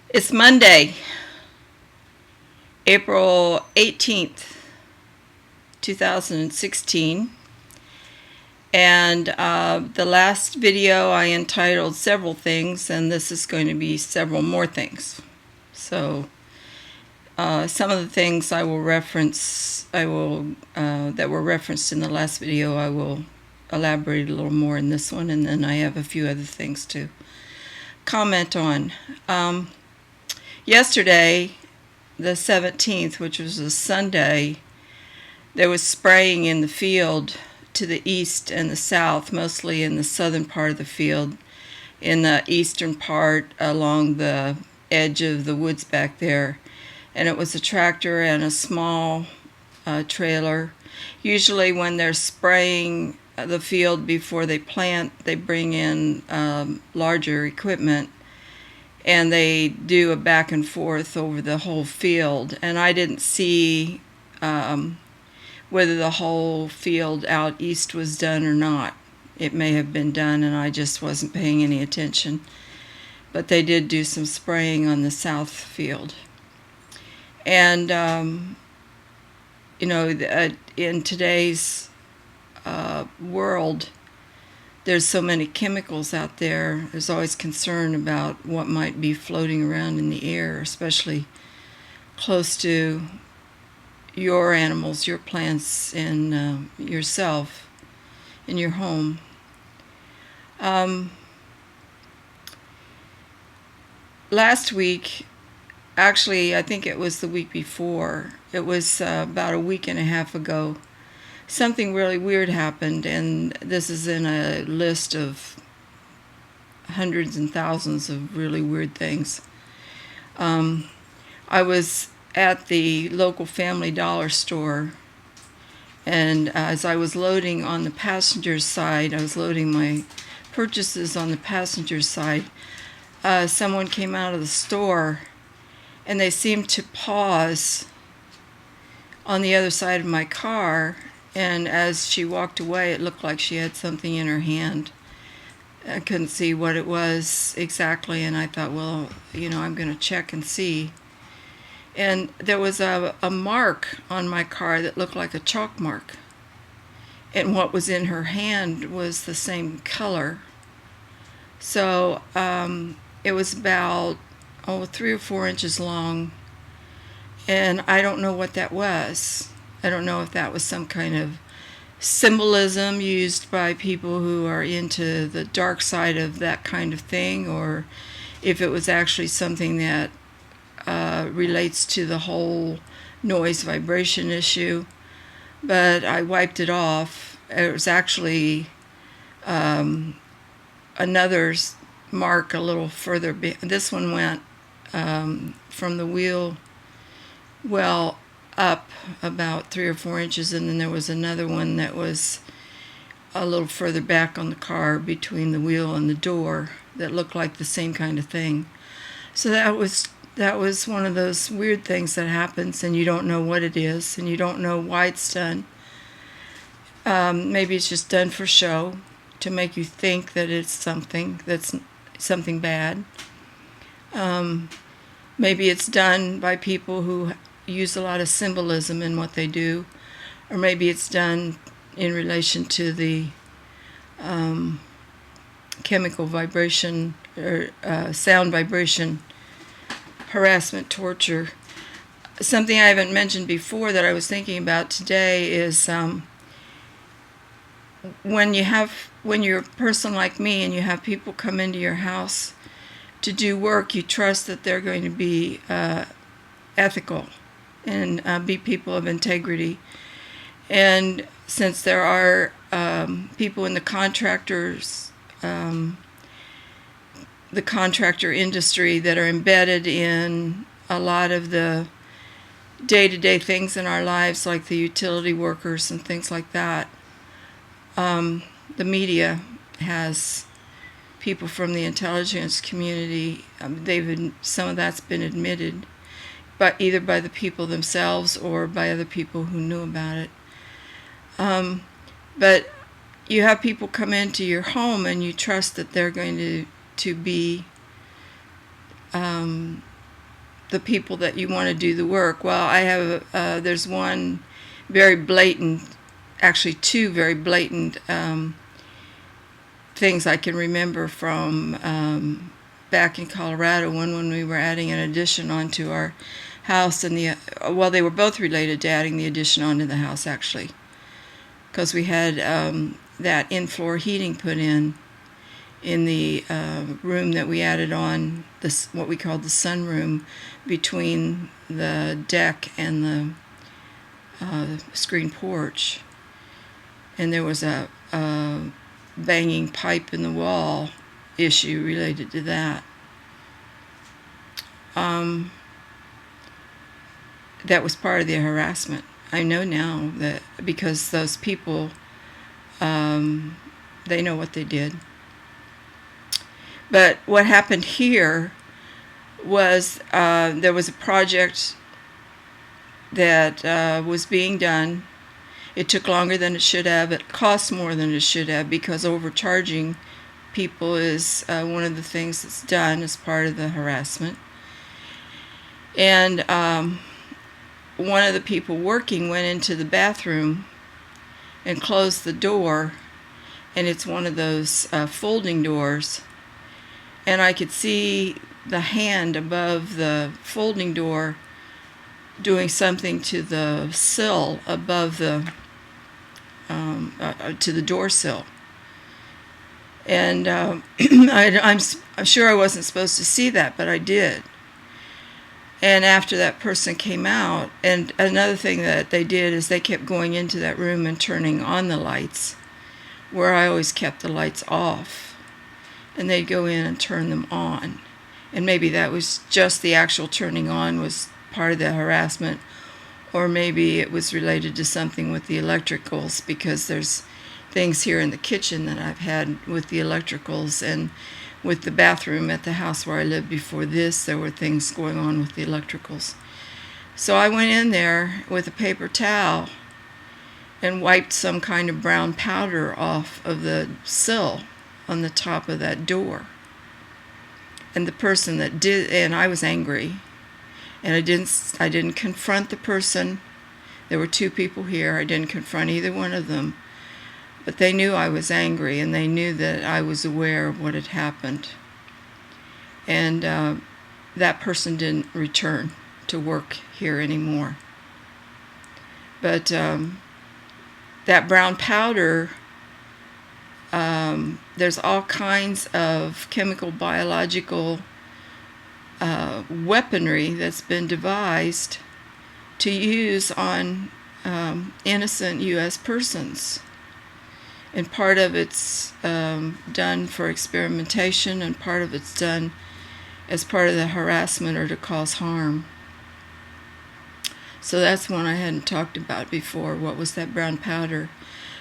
It's Monday, April 18th, 2016, and the last video I entitled several things, and this is going to be several more things. So some of the things I will reference, that were referenced in the last video, I will elaborate a little more in this one, and then I have a few other things to comment on. Yesterday, the 17th, which was a Sunday, there was spraying in the field to the east and the south, mostly in the southern part of the field. In the eastern part, along the edge of the woods back there. And it was a tractor and a small trailer. Usually when they're spraying the field before they plant, they bring in larger equipment, and they do a back and forth over the whole field. And I didn't see whether the whole field out east was done or not. It may have been done and I just wasn't paying any attention. But they did do some spraying on the south field. And, in today's world, there's so many chemicals out there. There's always concern about what might be floating around in the air, especially close to your animals, your plants, and yourself in your home. Last week, actually, I think it was the week before, it was about a week and a half ago, something really weird happened, and this is in a list of hundreds and thousands of really weird things. I was at the local Family Dollar store, and as I was loading on the passenger side, I was loading my purchases on the passenger side, someone came out of the store and they seemed to pause on the other side of my car, and as she walked away, it looked like she had something in her hand. I couldn't see what it was exactly, and I thought, well, I'm going to check and see. And there was a mark on my car that looked like a chalk mark. And what was in her hand was the same color. So it was about 3 or 4 inches long. And I don't know what that was. I don't know if that was some kind of symbolism used by people who are into the dark side of that kind of thing, or if it was actually something that relates to the whole noise vibration issue. But I wiped it off. It was actually another mark a little further. This one went from the wheel well up about 3 or 4 inches, and then there was another one that was a little further back on the car between the wheel and the door that looked like the same kind of thing. So that was one of those weird things that happens, and you don't know what it is, and you don't know why it's done. Maybe it's just done for show to make you think that it's something bad. Maybe it's done by people who use a lot of symbolism in what they do, or maybe it's done in relation to the chemical vibration or sound vibration harassment, torture. Something I haven't mentioned before that I was thinking about today is when you're a person like me and you have people come into your house to do work, you trust that they're going to be ethical and be people of integrity. And since there are people in the contractor industry that are embedded in a lot of the day-to-day things in our lives, like the utility workers and things like that, the media has people from the intelligence community. Some of that's been admitted, but either by the people themselves or by other people who knew about it. But you have people come into your home and you trust that they're going to be the people that you want to do the work. Well, I have there's one very blatant, actually two very blatant things I can remember from back in Colorado. One when we were adding an addition onto our house, and well, they were both related to adding the addition onto the house, actually, because we had that in-floor heating put in the room that we added on, this what we called the sunroom, between the deck and the screen porch. And there was a banging pipe in the wall issue related to that. That was part of the harassment. I know now that because those people, they know what they did. But what happened here was there was a project that was being done. It took longer than it should have. It cost more than it should have because overcharging people is one of the things that's done as part of the harassment. And one of the people working went into the bathroom and closed the door, and it's one of those folding doors. And I could see the hand above the folding door doing something to the sill above the to the door sill. And I'm sure I wasn't supposed to see that, but I did. And after that person came out, and another thing that they did is they kept going into that room and turning on the lights, where I always kept the lights off. And they'd go in and turn them on. And maybe that was just the actual turning on was part of the harassment, or maybe it was related to something with the electricals, because there's things here in the kitchen that I've had with the electricals, and with the bathroom at the house where I lived before this, there were things going on with the electricals. So I went in there with a paper towel and wiped some kind of brown powder off of the sill on the top of that door. And the person that did, and I was angry, and I didn't confront the person. There were two people here. I didn't confront either one of them. But they knew I was angry, and they knew that I was aware of what had happened. And that person didn't return to work here anymore. But that brown powder, there's all kinds of chemical, biological weaponry that's been devised to use on innocent U.S. persons. And part of it's done for experimentation, and part of it's done as part of the harassment or to cause harm. So that's one I hadn't talked about before. What was that brown powder?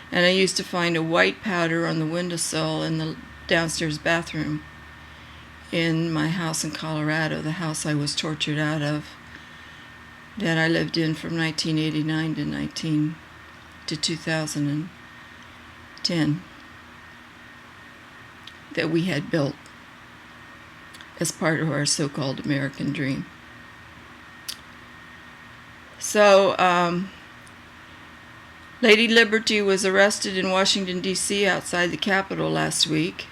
And I used to find a white powder on the windowsill in the downstairs bathroom in my house in Colorado, the house I was tortured out of, that I lived in from 1989 to 2010, that we had built as part of our so-called American dream. So, Lady Liberty was arrested in Washington, D.C. outside the Capitol last week.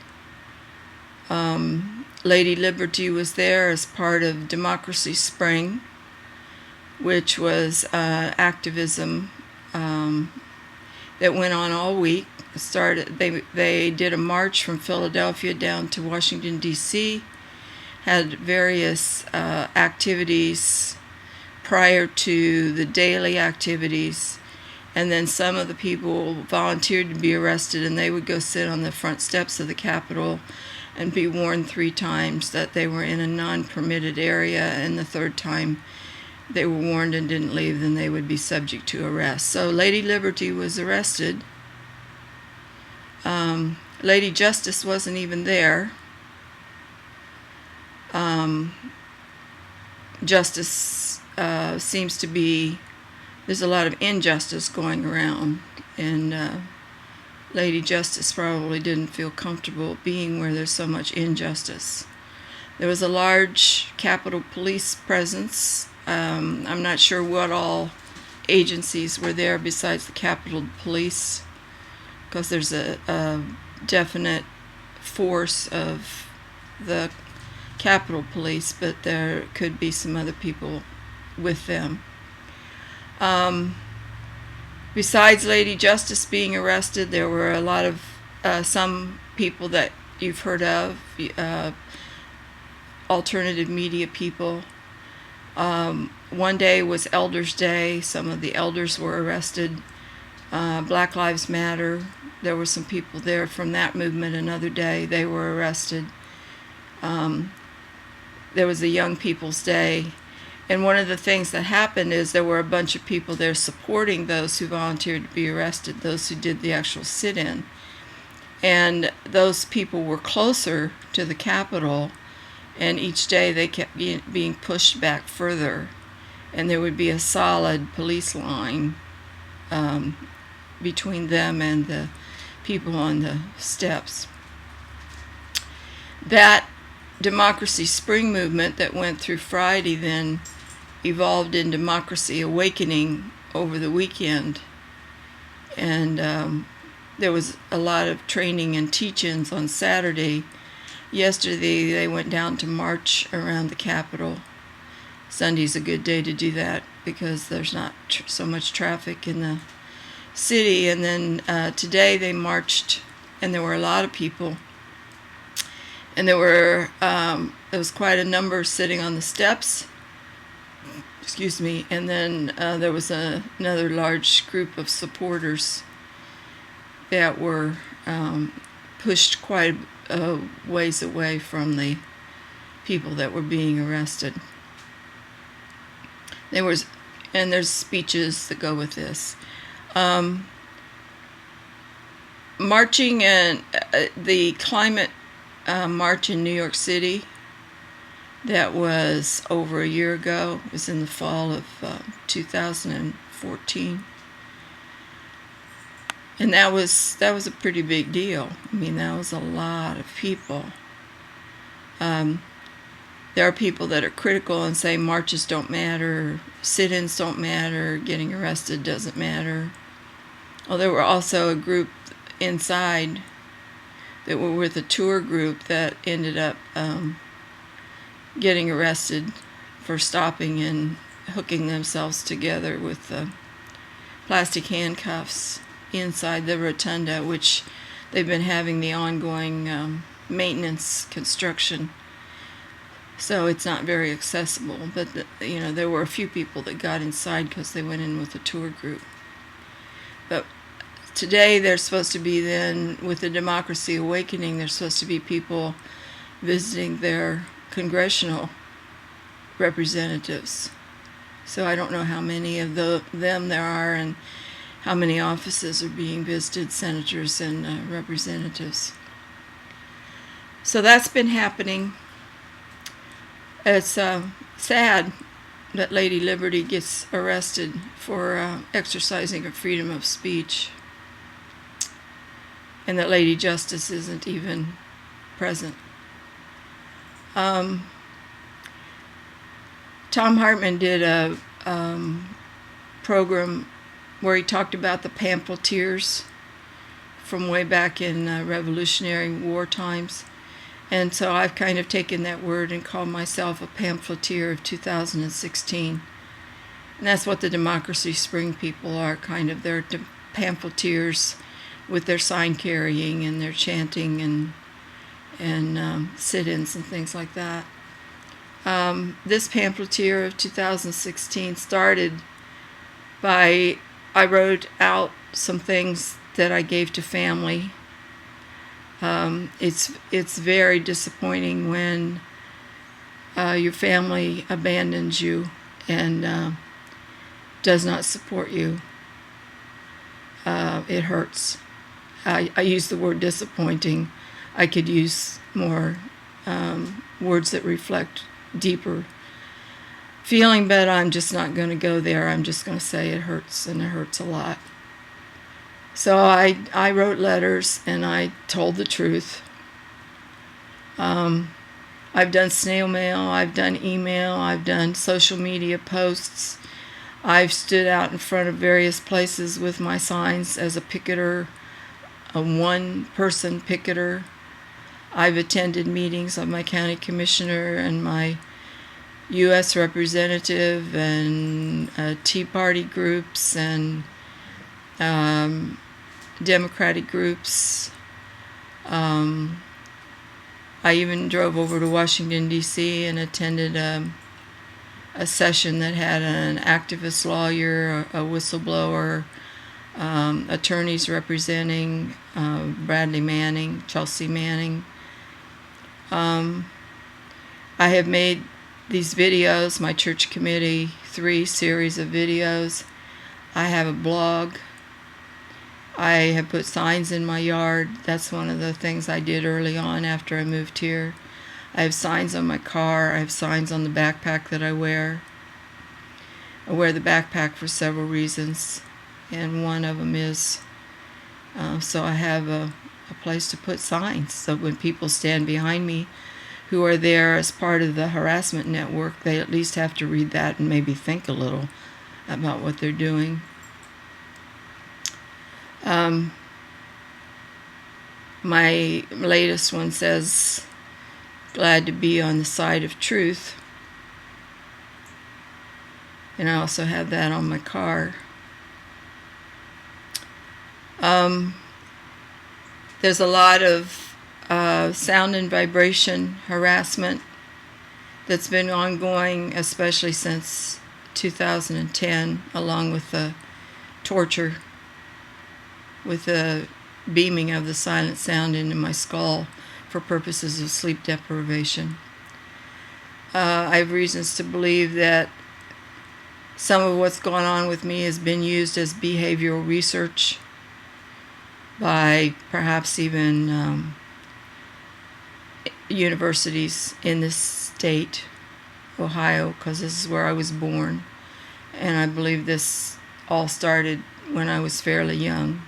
Lady Liberty was there as part of Democracy Spring, which was activism that went on all week. They did a march from Philadelphia down to Washington, D.C., had various activities prior to the daily activities, and then some of the people volunteered to be arrested, and they would go sit on the front steps of the Capitol and be warned 3 times that they were in a non-permitted area, and the 3rd time they were warned and didn't leave, then they would be subject to arrest. So Lady Liberty was arrested. Lady Justice wasn't even there. Justice seems to be, there's a lot of injustice going around, and Lady Justice probably didn't feel comfortable being where there's so much injustice. There was a large Capitol Police presence. I'm not sure what all agencies were there besides the Capitol Police, because there's a definite force of the Capitol Police, but there could be some other people with them. Besides Lady Justice being arrested, there were a lot of some people that you've heard of, alternative media people. One day was Elders Day. Some of the elders were arrested. Black Lives Matter, there were some people there from that movement. Another day they were arrested. There was a Young People's Day. And one of the things that happened is there were a bunch of people there supporting those who volunteered to be arrested, those who did the actual sit-in. And those people were closer to the Capitol, and each day they kept being pushed back further. And there would be a solid police line between them and the people on the steps. That Democracy Spring movement that went through Friday then evolved in Democracy Awakening over the weekend. And there was a lot of training and teach-ins on Saturday. Yesterday they went down to march around the Capitol. Sunday's a good day to do that because there's not so much traffic in the city. And then today they marched, and there were a lot of people. And there was quite a number sitting on the steps. Excuse me. And then there was another large group of supporters that were pushed quite a ways away from the people that were being arrested. And there's speeches that go with this. Marching and the climate march in New York City that was over a year ago. It was in the fall of 2014. And that was a pretty big deal. I mean, that was a lot of people. There are people that are critical and say marches don't matter, sit-ins don't matter, getting arrested doesn't matter. Well, there were also a group inside that were with a tour group that ended up getting arrested for stopping and hooking themselves together with plastic handcuffs inside the rotunda, which they've been having the ongoing maintenance construction. So it's not very accessible. But, there were a few people that got inside because they went in with a tour group. But today they're supposed to be then, with the Democracy Awakening, there's supposed to be people visiting their congressional representatives. So I don't know how many of them there are and how many offices are being visited, senators and representatives. So that's been happening. It's sad that Lady Liberty gets arrested for exercising her freedom of speech, and that Lady Justice isn't even present. Tom Hartman did a program where he talked about the pamphleteers from way back in Revolutionary War times. And so I've kind of taken that word and called myself a pamphleteer of 2016. And that's what the Democracy Spring people are, kind of. They're pamphleteers with their sign carrying and their chanting and sit-ins and things like that. This pamphleteer of 2016 started by, I wrote out some things that I gave to family. It's very disappointing when your family abandons you and does not support you. It hurts. I use the word disappointing. I could use more words that reflect deeper feeling, but I'm just not going to go there. I'm just going to say it hurts, and it hurts a lot. So I wrote letters and I told the truth. I've done snail mail, I've done email, I've done social media posts. I've stood out in front of various places with my signs as a picketer, a one-person picketer. I've attended meetings of my county commissioner and my U.S. representative and Tea Party groups and Democratic groups. I even drove over to Washington, D.C. and attended a session that had an activist lawyer, a whistleblower, attorneys representing Bradley Manning, Chelsea Manning. I have made these videos, my church committee, 3 series of videos. I have a blog. I have put signs in my yard. That's one of the things I did early on after I moved here. I have signs on my car. I have signs on the backpack that I wear. I wear the backpack for several reasons, and one of them is so I have a place to put signs. So when people stand behind me who are there as part of the harassment network, they at least have to read that and maybe think a little about what they're doing. My latest one says, "Glad to be on the side of truth." And I also have that on my car. There's a lot of sound and vibration harassment that's been ongoing, especially since 2010, along with the torture, with the beaming of the silent sound into my skull for purposes of sleep deprivation. I have reasons to believe that some of what's going on with me has been used as behavioral research by perhaps even universities in this state, Ohio, because this is where I was born. And I believe this all started when I was fairly young.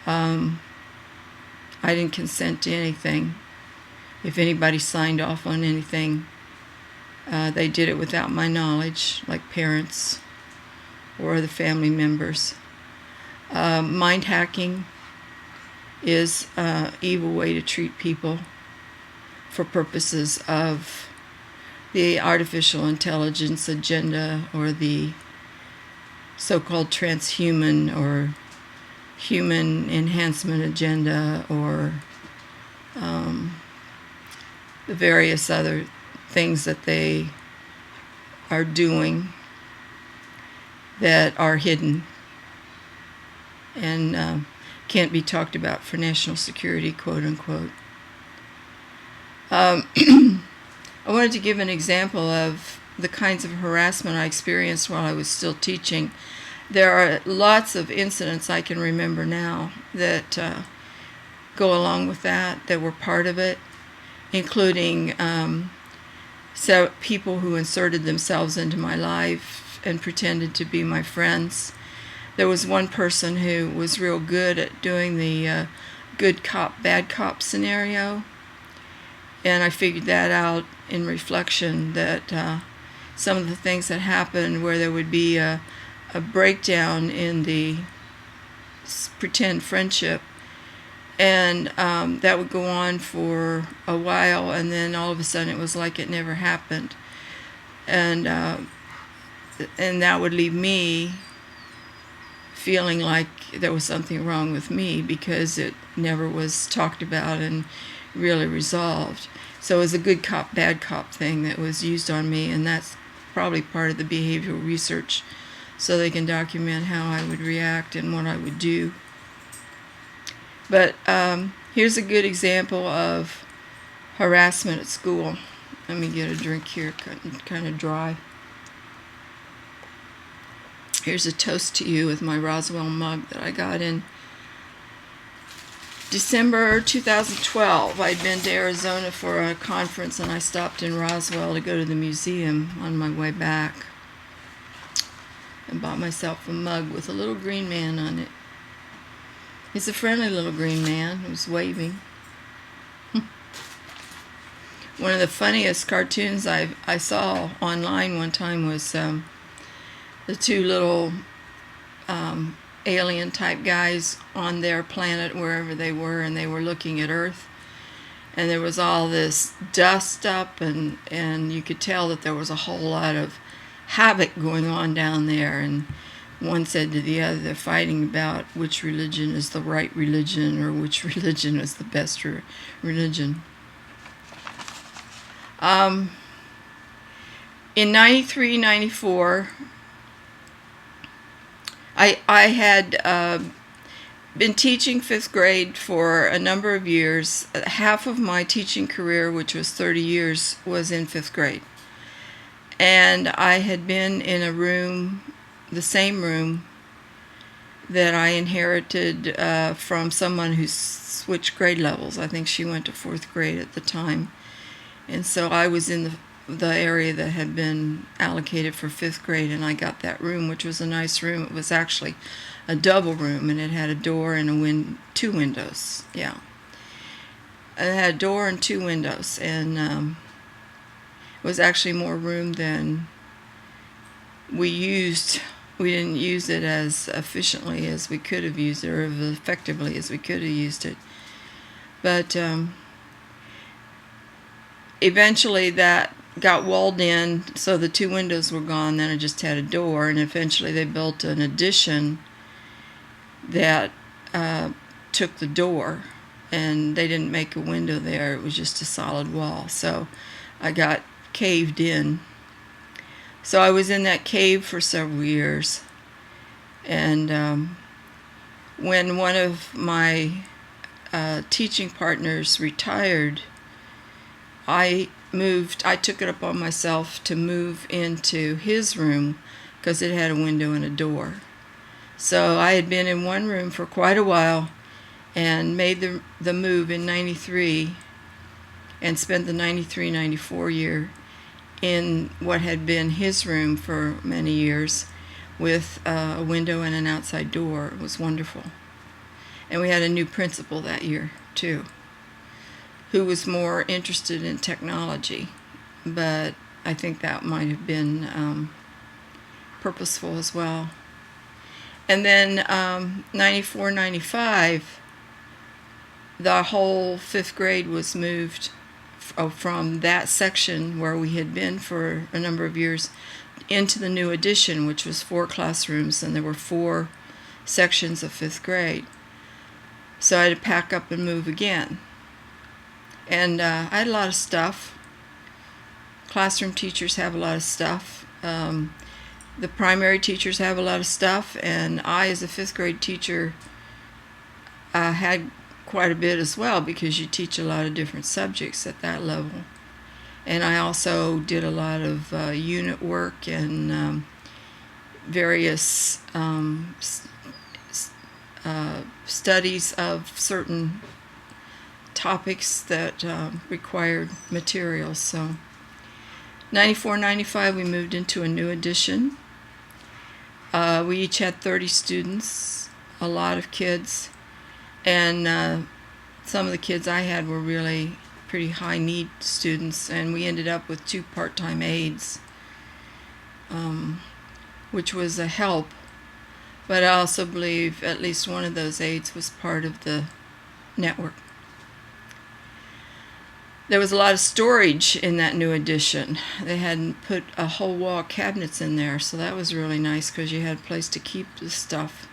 I didn't consent to anything. If anybody signed off on anything, they did it without my knowledge, like parents or the family members. Mind hacking is an evil way to treat people for purposes of the artificial intelligence agenda or the so-called transhuman or human enhancement agenda, or the various other things that they are doing that are hidden and can't be talked about for national security, quote unquote. I wanted to give an example of the kinds of harassment I experienced while I was still teaching. There are lots of incidents I can remember now that go along with that were part of it, including so people who inserted themselves into my life and pretended to be my friends. There was one person who was real good at doing the good cop, bad cop scenario, and I figured that out in reflection, that some of the things that happened where there would be a breakdown in the pretend friendship, and that would go on for a while, and then all of a sudden it was like it never happened, and that would leave me feeling like there was something wrong with me because it never was talked about and really resolved. So it was a good cop, bad cop thing that was used on me, and that's probably part of the behavioral research, so they can document how I would react and what I would do. But here's a good example of harassment at school. Let me get a drink here, kind of dry. Here's a toast to you with my Roswell mug that I got in December 2012. I'd been to Arizona for a conference, and I stopped in Roswell to go to the museum on my way back and bought myself a mug with a little green man on it. He's a friendly little green man who's waving. One of the funniest cartoons I saw online one time was the two little alien type guys on their planet, wherever they were, and they were looking at Earth. And there was all this dust up, and you could tell that there was a whole lot of havoc going on down there. And one said to the other, they're fighting about which religion is the right religion, or which religion is the best religion. In 93, 94, I had been teaching 5th grade for a number of years. Half of my teaching career, which was 30 years, was in 5th grade. And I had been in a room, the same room, that I inherited from someone who switched grade levels. I think she went to 4th grade at the time. And so I was in the area that had been allocated for 5th grade, and I got that room, which was a nice room. It was actually a double room, and it had a door and two windows. Yeah, it had a door and two windows, and it was actually more room than we used. We didn't use it as efficiently as we could have used it, or as effectively as we could have used it. But eventually that got walled in, so the two windows were gone. Then it just had a door, and eventually they built an addition that took the door, and they didn't make a window there. It was just a solid wall. So I got caved in. So I was in that cave for several years, and when one of my teaching partners retired, I took it upon myself to move into his room because it had a window and a door. So I had been in one room for quite a while and made the move in 93 and spent the 93, 94 year in what had been his room for many years with a window and an outside door. It was wonderful. And we had a new principal that year, too, who was more interested in technology, but I think that might have been purposeful as well. And then 94, 95, the whole 5th grade was moved from that section where we had been for a number of years into the new addition, which was 4 classrooms, and there were 4 sections of 5th grade. So I had to pack up and move again. And I had a lot of stuff. Classroom teachers have a lot of stuff. The primary teachers have a lot of stuff, and I, as a 5th grade teacher, had quite a bit as well, because you teach a lot of different subjects at that level. And I also did a lot of unit work and various studies of certain topics that required materials. So 94, 95, we moved into a new addition. We each had 30 students, a lot of kids, and some of the kids I had were really pretty high need students, and we ended up with 2 part-time aides, which was a help. But I also believe at least one of those aides was part of the network. There was a lot of storage in that new addition. They hadn't put a whole wall of cabinets in there, so that was really nice because you had a place to keep the stuff.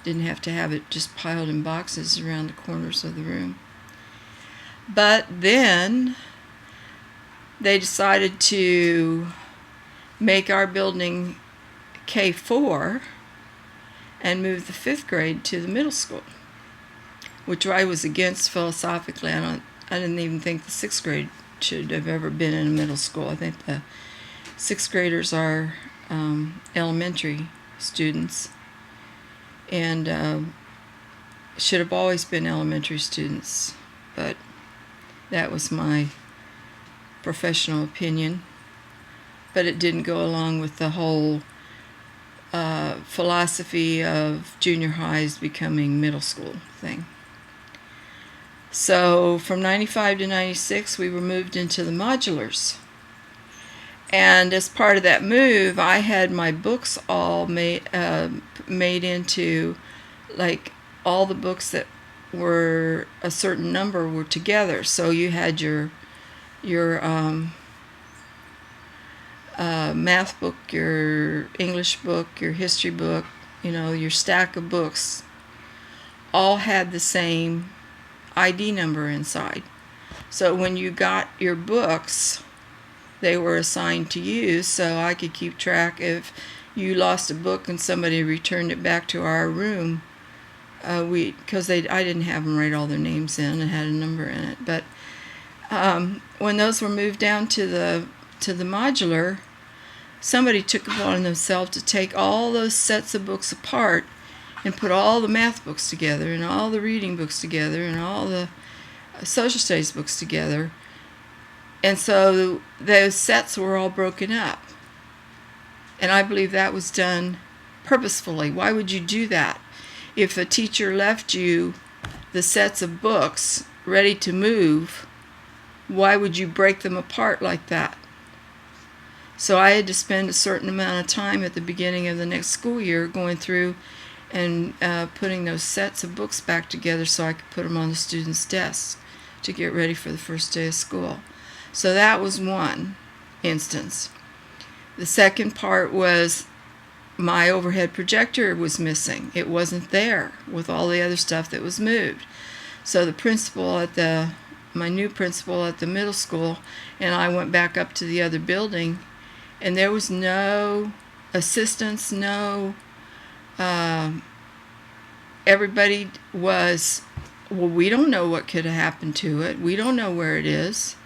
Didn't have to have it just piled in boxes around the corners of the room. But then they decided to make our building K4 and move the 5th grade to the middle school, which I was against philosophically. I didn't even think the 6th grade should have ever been in a middle school. I think the 6th graders are elementary students, and should have always been elementary students. But that was my professional opinion. But it didn't go along with the whole philosophy of junior highs becoming middle school thing. So from 95 to 96, we were moved into the modulars. And as part of that move, I had my books all made into, like, all the books that were a certain number were together. So you had your math book, your English book, your history book, your stack of books, all had the same ID number inside. So when you got your books, they were assigned to you, so I could keep track. If you lost a book and somebody returned it back to our room, because I didn't have them write all their names in, it had a number in it. But when those were moved down to the modular, somebody took upon themselves to take all those sets of books apart and put all the math books together and all the reading books together and all the social studies books together. And so those sets were all broken up. And I believe that was done purposefully. Why would you do that? If a teacher left you the sets of books ready to move, why would you break them apart like that? So I had to spend a certain amount of time at the beginning of the next school year going through and putting those sets of books back together so I could put them on the students' desks to get ready for the first day of school. So that was one instance. The second part was my overhead projector was missing. It wasn't there with all the other stuff that was moved. So the principal my new principal at the middle school, and I went back up to the other building, and there was no assistance, everybody was, well, we don't know what could have happened to it. We don't know where it is.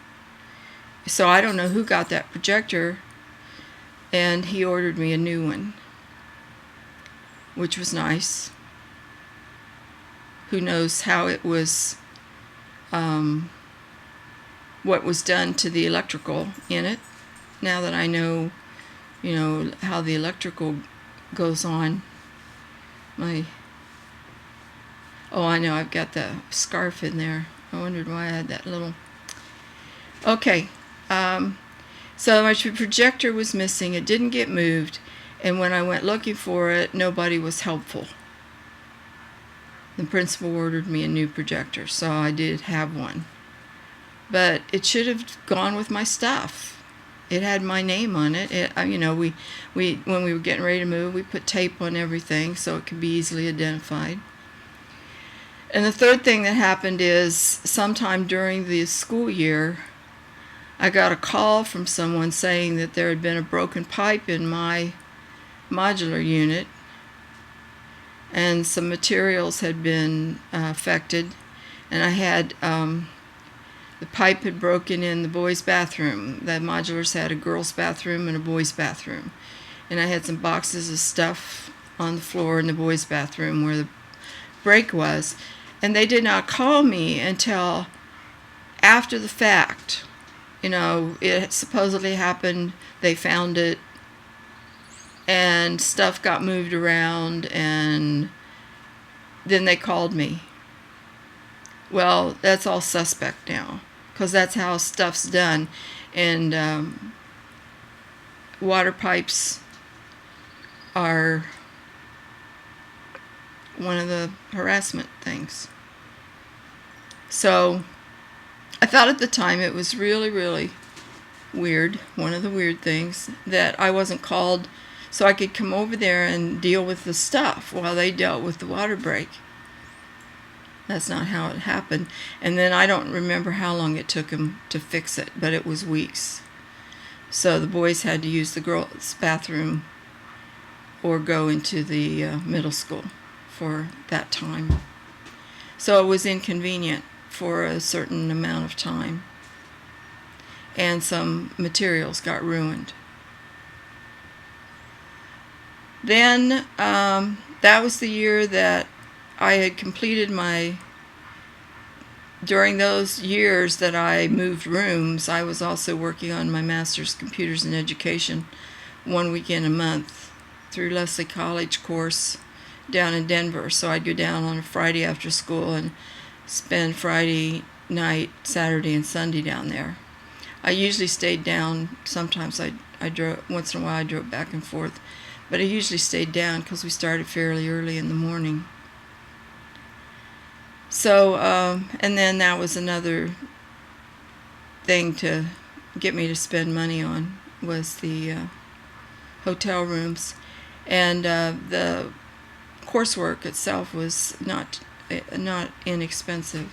So I don't know who got that projector, and he ordered me a new one, which was nice. Who knows how it was, what was done to the electrical in it. Now that I know, how the electrical goes on. I know, I've got the scarf in there. I wondered why I had that little... Okay. So my projector was missing. It didn't get moved, and when I went looking for it, nobody was helpful. The principal ordered me a new projector, so I did have one. But it should have gone with my stuff. It had my name on it. We when we were getting ready to move, we put tape on everything so it could be easily identified. And the third thing that happened is sometime during the school year, I got a call from someone saying that there had been a broken pipe in my modular unit, and some materials had been affected, and I had the pipe had broken in the boys' bathroom. The modulars had a girls' bathroom and a boys' bathroom, and I had some boxes of stuff on the floor in the boys' bathroom where the break was, and they did not call me until after the fact. It supposedly happened, they found it, and stuff got moved around, and then they called me. Well, that's all suspect now, because that's how stuff's done. And water pipes are one of the harassment things. So I thought at the time it was really, really weird, one of the weird things, that I wasn't called so I could come over there and deal with the stuff while they dealt with the water break. That's not how it happened. And then I don't remember how long it took them to fix it, but it was weeks. So the boys had to use the girls' bathroom or go into the middle school for that time. So it was inconvenient for a certain amount of time, and some materials got ruined. Then that was the year that I had completed during those years that I moved rooms, I was also working on my master's computers in education 1 weekend a month through Leslie College course down in Denver. So I'd go down on a Friday after school and spend Friday night, Saturday, and Sunday down there. I usually stayed down. Sometimes I drove, once in a while I drove back and forth, but I usually stayed down because we started fairly early in the morning. So, and then that was another thing to get me to spend money on, was the hotel rooms, and the coursework itself was not inexpensive.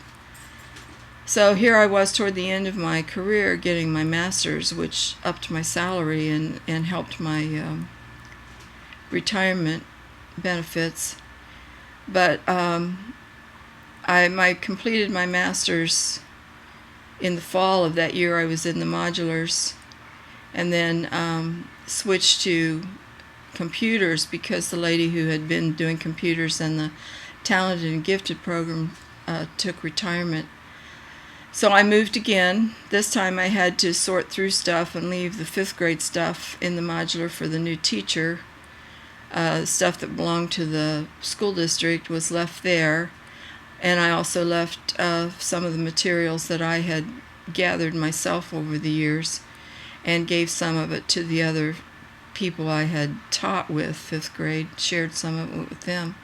So here I was toward the end of my career getting my master's, which upped my salary and helped my retirement benefits. But I completed my master's in the fall of that year. I was in the modulars, and then switched to computers because the lady who had been doing computers and the talented and gifted program took retirement. So I moved again. This time I had to sort through stuff and leave the 5th grade stuff in the modular for the new teacher. Stuff that belonged to the school district was left there, and I also left some of the materials that I had gathered myself over the years, and gave some of it to the other people I had taught with 5th grade, shared some of it with them,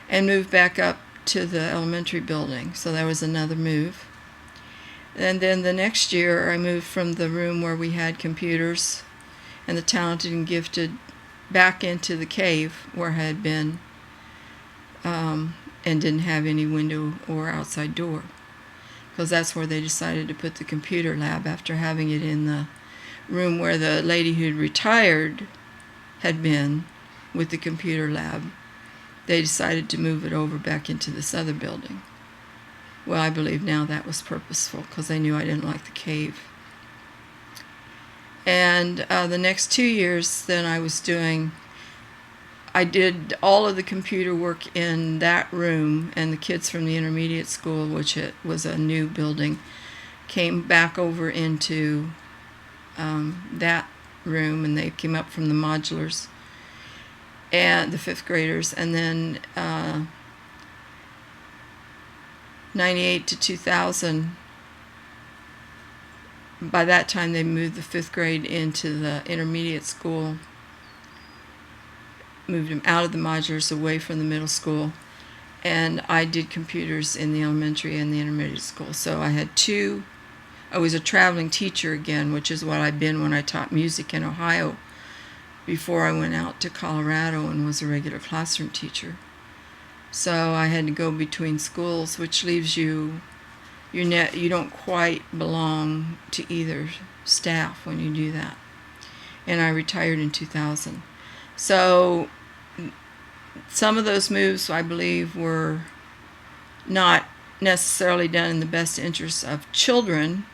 and moved back up to the elementary building. So that was another move. And then the next year I moved from the room where we had computers and the talented and gifted back into the cave where I had been, and didn't have any window or outside door, because that's where they decided to put the computer lab after having it in the room where the lady who'd retired had been with the computer lab. They decided to move it over back into this other building. Well, I believe now that was purposeful because they knew I didn't like the cave. And the next 2 years then I did all of the computer work in that room, and the kids from the intermediate school, which it was a new building, came back over into that room, and they came up from the modulars, and the 5th graders, and then 98 to 2000, by that time they moved the 5th grade into the intermediate school, moved them out of the modulars away from the middle school, and I did computers in the elementary and the intermediate school. So I was a traveling teacher again, which is what I'd been when I taught music in Ohio before I went out to Colorado and was a regular classroom teacher. So I had to go between schools, which leaves you don't quite belong to either staff when you do that. And I retired in 2000. So some of those moves, I believe, were not necessarily done in the best interest of children,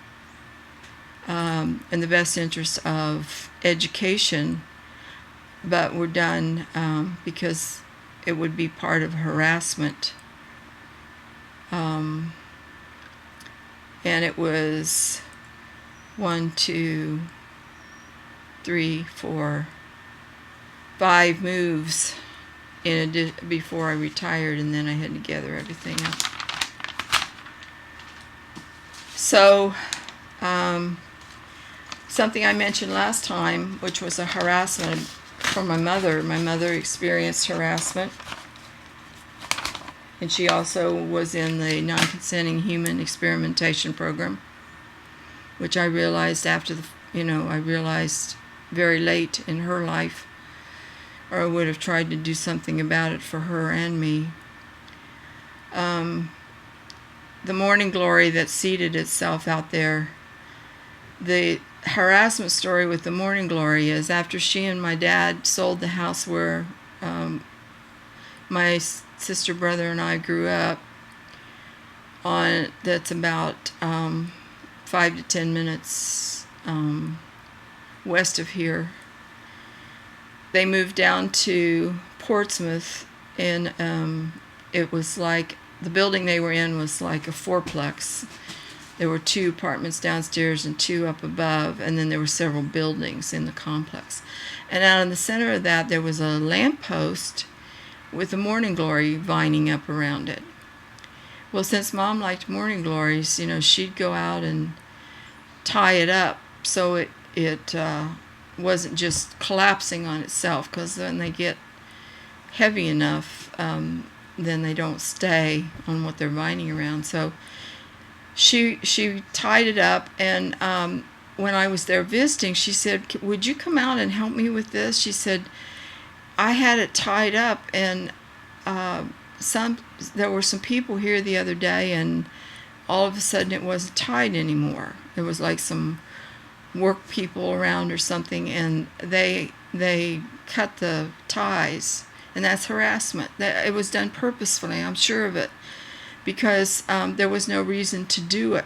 in the best interest of education, but were done because it would be part of harassment. And it was 1, 2, 3, 4, 5 moves before I retired, and then I had to gather everything up. So, something I mentioned last time, which was a harassment from my mother. My mother experienced harassment, and she also was in the non-consenting human experimentation program, which I realized I realized very late in her life, or I would have tried to do something about it for her and me. The morning glory that seated itself out there, the harassment story with the morning glory is after she and my dad sold the house where my sister, brother, and I grew up on, that's about 5 to 10 minutes west of here. They moved down to Portsmouth, and it was like, the building they were in was like a fourplex. There were 2 apartments downstairs and 2 up above, and then there were several buildings in the complex. And out in the center of that, there was a lamppost with the morning glory vining up around it. Well, since Mom liked morning glories, she'd go out and tie it up so it wasn't just collapsing on itself, because when they get heavy enough, then they don't stay on what they're binding around. So she tied it up, and when I was there visiting, she said, "Would you come out and help me with this?" She said, "I had it tied up, and there were some people here the other day, and all of a sudden it wasn't tied anymore. It was like some work people around or something, and they cut the ties, and that's harassment. It was done purposefully, I'm sure of it, because there was no reason to do it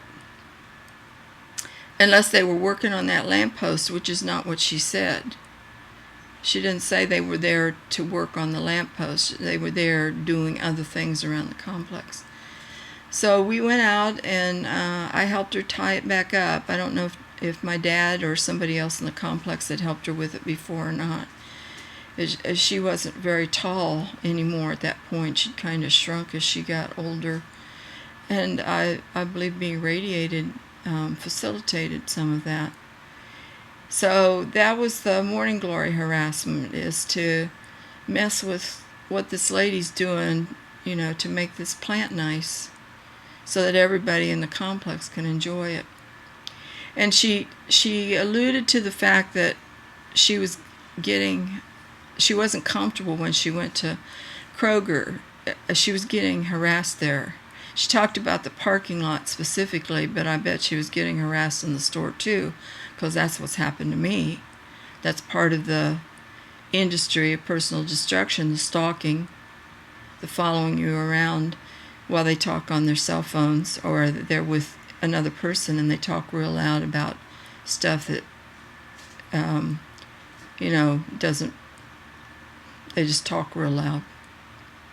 unless they were working on that lamppost, which is not what she said. She didn't say they were there to work on the lamppost. They were there doing other things around the complex. So we went out, and I helped her tie it back up. I don't know if my dad or somebody else in the complex had helped her with it before or not. She wasn't very tall anymore at that point. She'd kind of shrunk as she got older. And I believe being radiated facilitated some of that. So that was the morning glory harassment, is to mess with what this lady's doing, to make this plant nice so that everybody in the complex can enjoy it. And she alluded to the fact that she wasn't comfortable when she went to Kroger. She was getting harassed there. She talked about the parking lot specifically, but I bet she was getting harassed in the store too, because that's what's happened to me. That's part of the industry of personal destruction, the stalking, the following you around while they talk on their cell phones, or they're with another person and they talk real loud about stuff that, doesn't, they just talk real loud.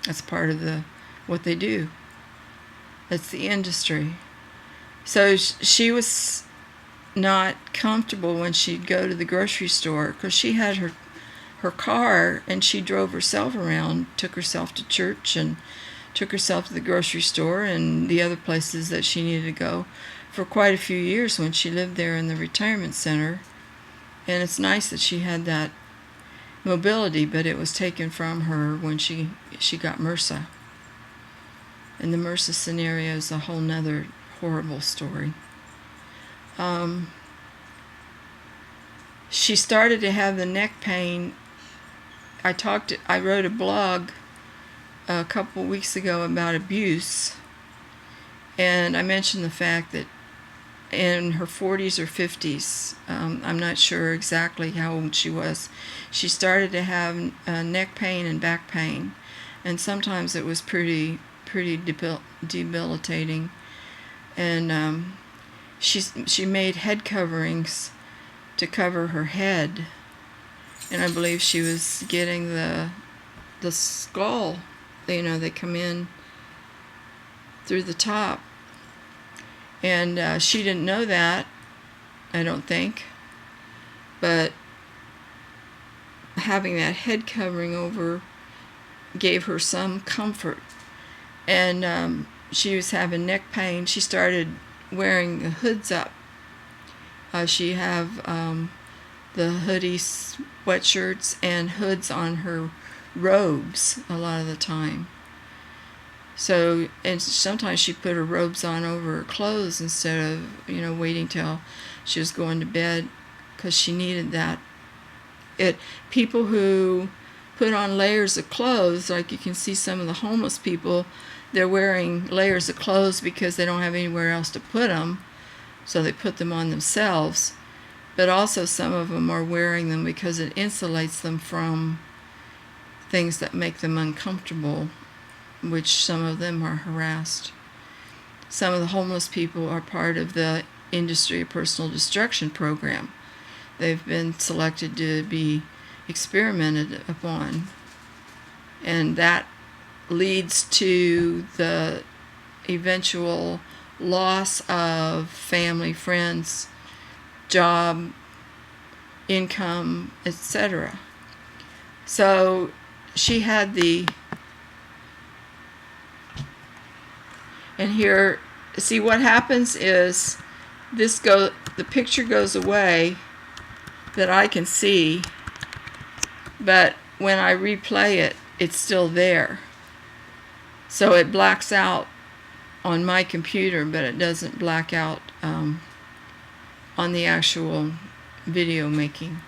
That's part of what they do. That's the industry. So she was not comfortable when she'd go to the grocery store, because she had her car, and she drove herself around, took herself to church and took herself to the grocery store and the other places that she needed to go for quite a few years when she lived there in the retirement center. And it's nice that she had that mobility, but it was taken from her when she got MRSA. And the MRSA scenario is a whole nother horrible story. She started to have the neck pain. I wrote a blog a couple weeks ago about abuse, and I mentioned the fact that in her 40s or 50s, I'm not sure exactly how old she was, she started to have neck pain and back pain, and sometimes it was pretty debilitating. And she made head coverings to cover her head, and I believe she was getting the skull. They come in through the top, and she didn't know that, I don't think, but having that head covering over gave her some comfort. And she was having neck pain. She started wearing the hoods up. She have the hoodie sweatshirts and hoods on her robes a lot of the time. So, and sometimes she put her robes on over her clothes instead of, waiting till she was going to bed, because she needed that. People who put on layers of clothes, like you can see some of the homeless people, they're wearing layers of clothes because they don't have anywhere else to put them, so they put them on themselves. But also some of them are wearing them because it insulates them from things that make them uncomfortable, which some of them are harassed. Some of the homeless people are part of the industry of personal destruction program. They've been selected to be experimented upon, and that leads to the eventual loss of family, friends, job, income, etc. And here, see what happens is the picture goes away that I can see, but when I replay it, it's still there. So it blacks out on my computer, but it doesn't black out on the actual video making.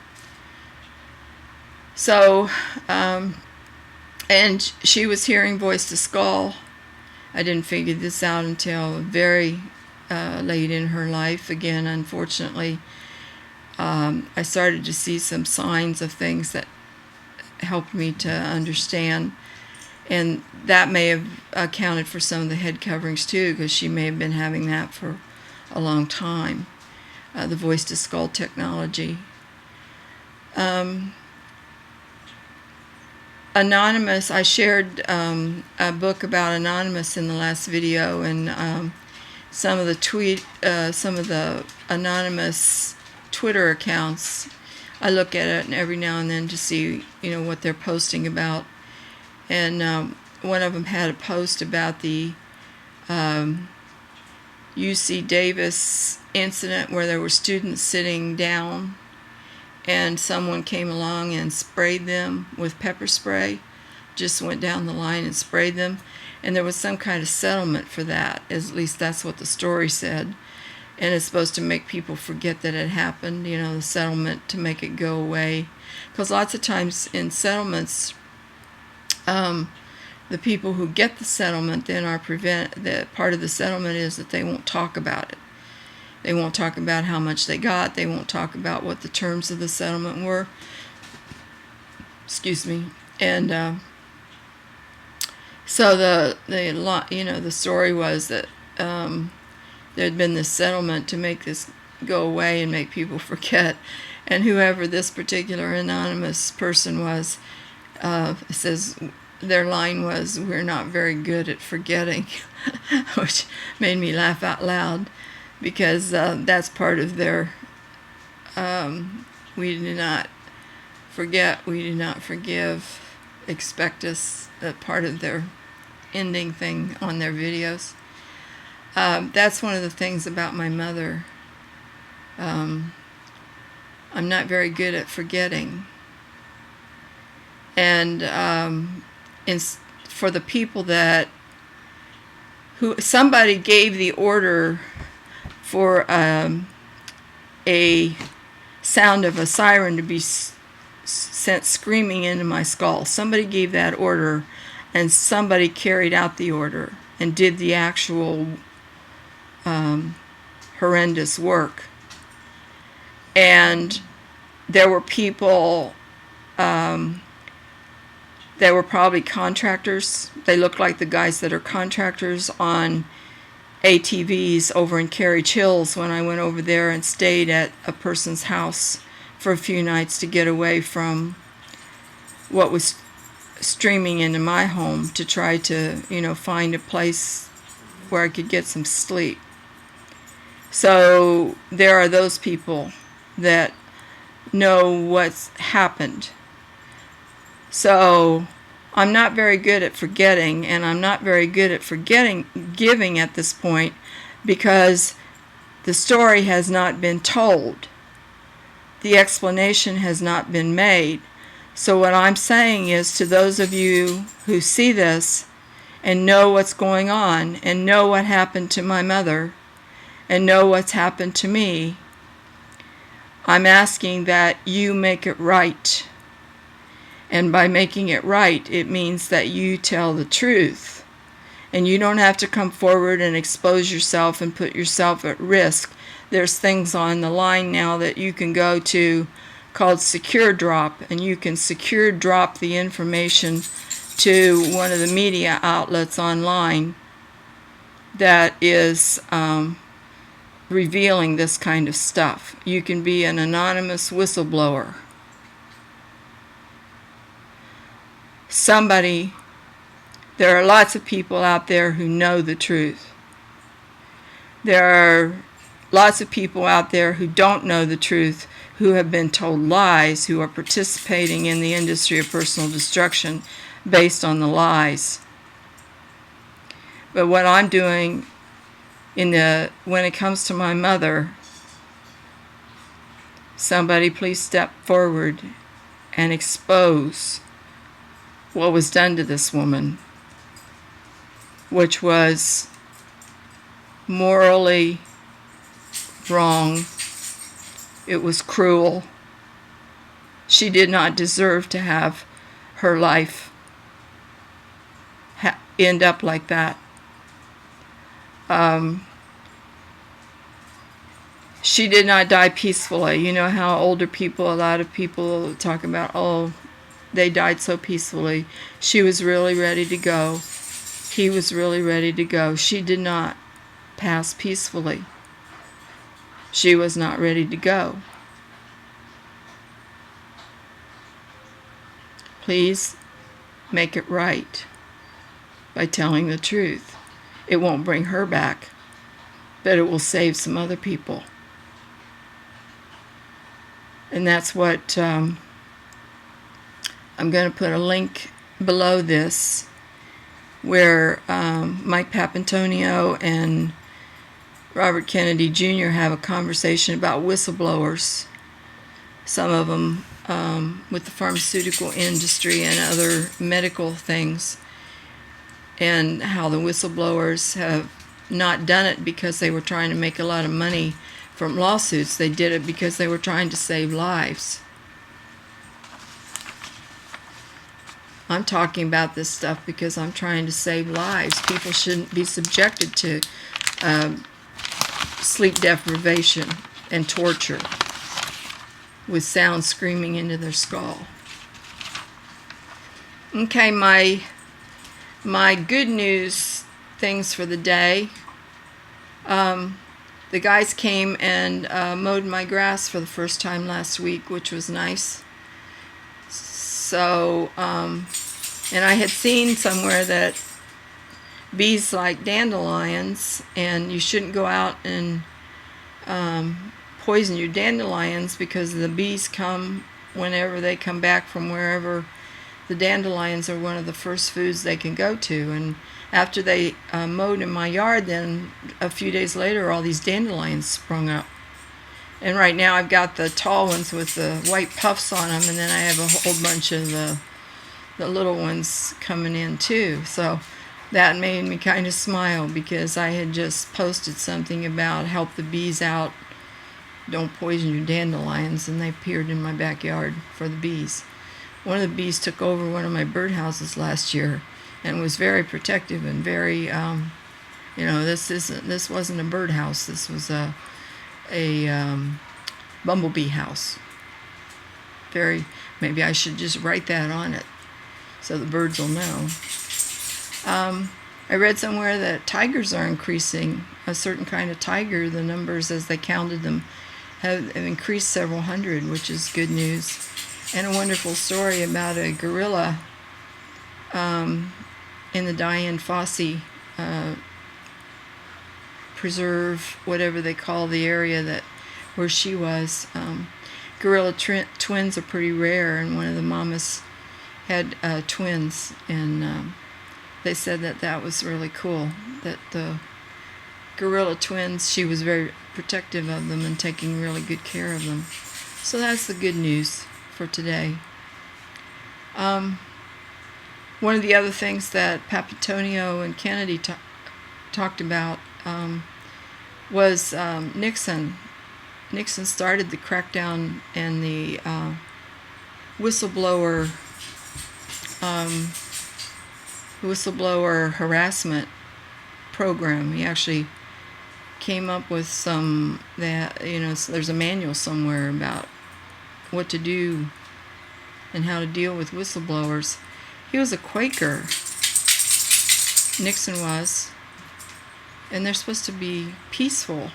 So, and she was hearing voice to skull. I didn't figure this out until very late in her life. Again, unfortunately, I started to see some signs of things that helped me to understand, and that may have accounted for some of the head coverings too, because she may have been having that for a long time, the voice to skull technology. Anonymous, I shared a book about Anonymous in the last video, and some of the Anonymous Twitter accounts, I look at it every now and then to see, what they're posting about. And one of them had a post about the UC Davis incident where there were students sitting down and someone came along and sprayed them with pepper spray, just went down the line and sprayed them. And there was some kind of settlement for that, at least that's what the story said. And it's supposed to make people forget that it happened, the settlement, to make it go away. Because lots of times in settlements, the people who get the settlement then are that part of the settlement is that they won't talk about it. They won't talk about how much they got. They won't talk about what the terms of the settlement were. Excuse me. And so the story was that there had been this settlement to make this go away and make people forget. And whoever this particular anonymous person was, says their line was, "We're not very good at forgetting," which made me laugh out loud, because that's part of their we do not forget, we do not forgive, expect us, part of their ending thing on their videos. That's one of the things about my mother. I'm not very good at forgetting. And for the people somebody gave the order for a sound of a siren to be sent screaming into my skull. Somebody gave that order, and somebody carried out the order and did the actual horrendous work. And there were people, they were probably contractors. They looked like the guys that are contractors on ATVs over in Carriage Hills when I went over there and stayed at a person's house for a few nights to get away from what was streaming into my home, to try to, find a place where I could get some sleep. So there are those people that know what's happened. So I'm not very good at forgetting, and I'm not very good at giving at this point, because the story has not been told. The explanation has not been made. So what I'm saying is, to those of you who see this and know what's going on and know what happened to my mother and know what's happened to me, I'm asking that you make it right. And by making it right, it means that you tell the truth. And you don't have to come forward and expose yourself and put yourself at risk. There's things on the line now that you can go to called Secure Drop, and you can secure drop the information to one of the media outlets online that is revealing this kind of stuff. You can be an anonymous whistleblower. There are lots of people out there who know the truth. There are lots of people out there who don't know the truth, who have been told lies, who are participating in the industry of personal destruction based on the lies. But what I'm doing when it comes to my mother, somebody please step forward and expose what was done to this woman, which was morally wrong. It was cruel. She did not deserve to have her life end up like that. She did not die peacefully. You know how older people, a lot of people talk about, oh, they died so peacefully. She was really ready to go. He was really ready to go. She did not pass peacefully. She was not ready to go. Please make it right by telling the truth. It won't bring her back, but it will save some other people. And that's what I'm going to put a link below this where Mike Papantonio and Robert Kennedy Jr. have a conversation about whistleblowers, some of them with the pharmaceutical industry and other medical things, and how the whistleblowers have not done it because they were trying to make a lot of money from lawsuits. They did it because they were trying to save lives. I'm talking about this stuff because I'm trying to save lives. People shouldn't be subjected to sleep deprivation and torture with sound screaming into their skull. Okay, my good news things for the day. The guys came and mowed my grass for the first time last week, which was nice. So, and I had seen somewhere that bees like dandelions, and you shouldn't go out and poison your dandelions because the bees come whenever they come back from wherever. The dandelions are one of the first foods they can go to, and after they mowed in my yard, then a few days later all these dandelions sprung up. And right now I've got the tall ones with the white puffs on them, and then I have a whole bunch of the little ones coming in too. So that made me kind of smile because I had just posted something about help the bees out, don't poison your dandelions, and they appeared in my backyard for the bees. One of the bees took over one of my birdhouses last year and was very protective and very, this wasn't a birdhouse. This was a bumblebee house. Maybe I should just write that on it so the birds will know. I read somewhere that tigers are increasing. A certain kind of tiger, the numbers as they counted them have increased several hundred, which is good news. And a wonderful story about a gorilla in the Dian Fossey preserve, whatever they call the area where she was. Gorilla twins are pretty rare, and one of the mamas had twins, and they said that was really cool, that the gorilla twins, she was very protective of them and taking really good care of them. So that's the good news for today. One of the other things that Papantonio and Kennedy talked about was Nixon. Nixon started the crackdown and the whistleblower harassment program. He actually came up with some so there's a manual somewhere about what to do and how to deal with whistleblowers. He was a Quaker, Nixon was, and they're supposed to be peaceful.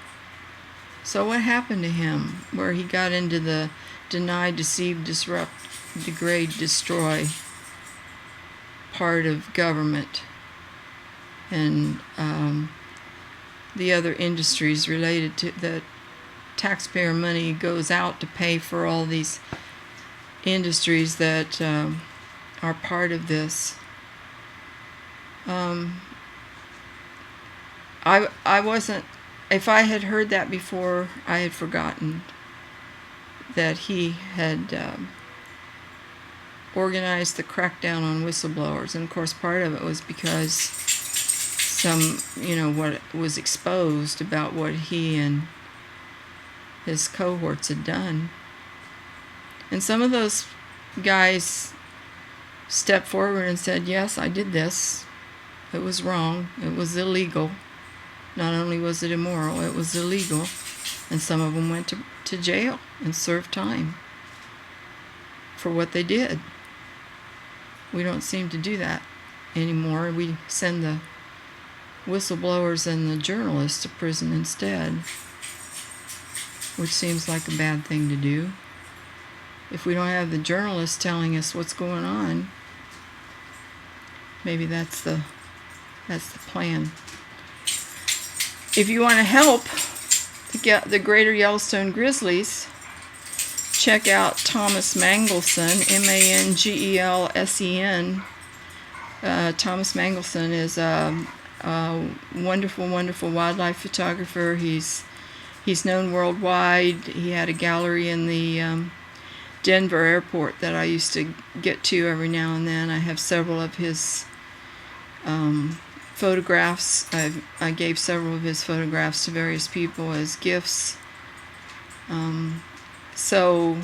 So what happened to him where he got into the deny, deceive, disrupt, degrade, destroy part of government and the other industries related to that? Taxpayer money goes out to pay for all these industries that are part of this. I wasn't, if I had heard that before, I had forgotten that he had organized the crackdown on whistleblowers. And of course, part of it was because some, what was exposed about what he and his cohorts had done. And some of those guys stepped forward and said, yes, I did this. It was wrong. It was illegal. Not only was it immoral, it was illegal. And some of them went to jail and served time for what they did. We don't seem to do that anymore. We send the whistleblowers and the journalists to prison instead, which seems like a bad thing to do. If we don't have the journalists telling us what's going on, maybe that's the plan. If you want to help the Greater Yellowstone Grizzlies, check out Thomas Mangelson, Mangelsen. Thomas Mangelson is a wonderful, wonderful wildlife photographer. He's known worldwide. He had a gallery in the Denver airport that I used to get to every now and then. I have several of his photographs. I gave several of his photographs to various people as gifts. So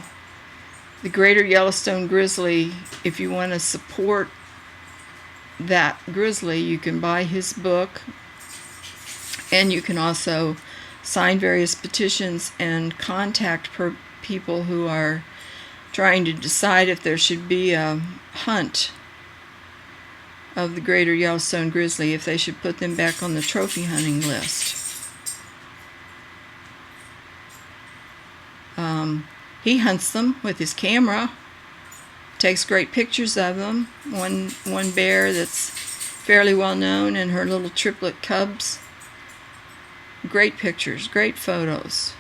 the Greater Yellowstone Grizzly, if you want to support that grizzly, you can buy his book, and you can also sign various petitions and contact people who are trying to decide if there should be a hunt of the Greater Yellowstone Grizzly, if they should put them back on the trophy hunting list. He hunts them with his camera, takes great pictures of them. One bear that's fairly well known, and her little triplet cubs. Great pictures, great photos.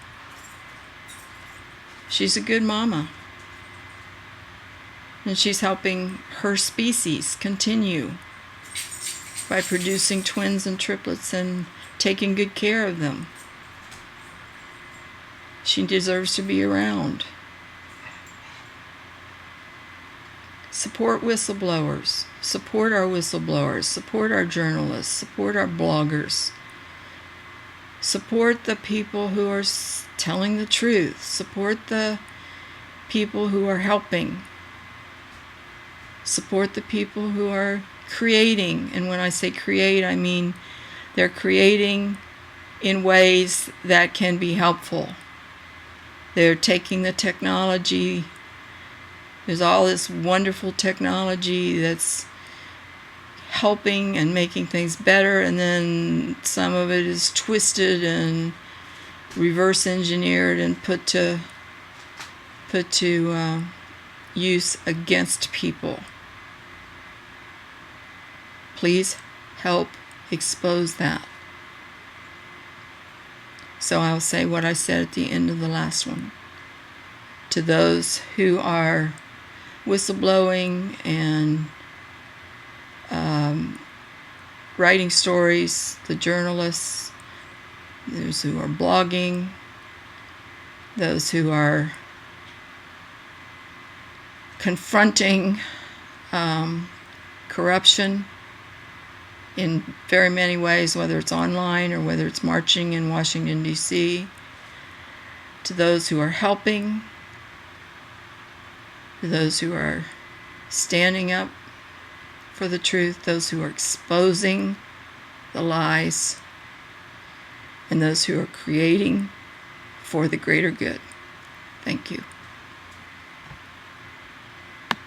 She's a good mama. And she's helping her species continue by producing twins and triplets and taking good care of them. She deserves to be around. Support whistleblowers. Support our whistleblowers. Support our journalists. Support our bloggers. Support the people who are telling the truth. Support the people who are helping. Support the people who are creating. And when I say create, I mean they're creating in ways that can be helpful. They're taking the technology. There's all this wonderful technology that's helping and making things better, and then some of it is twisted and reverse engineered and put to use against people. Please help expose that. So I'll say what I said at the end of the last one. To those who are whistleblowing and writing stories, the journalists, those who are blogging, those who are confronting corruption in very many ways, whether it's online or whether it's marching in Washington, D.C., to those who are helping, to those who are standing up for the truth, those who are exposing the lies, and those who are creating for the greater good. Thank you.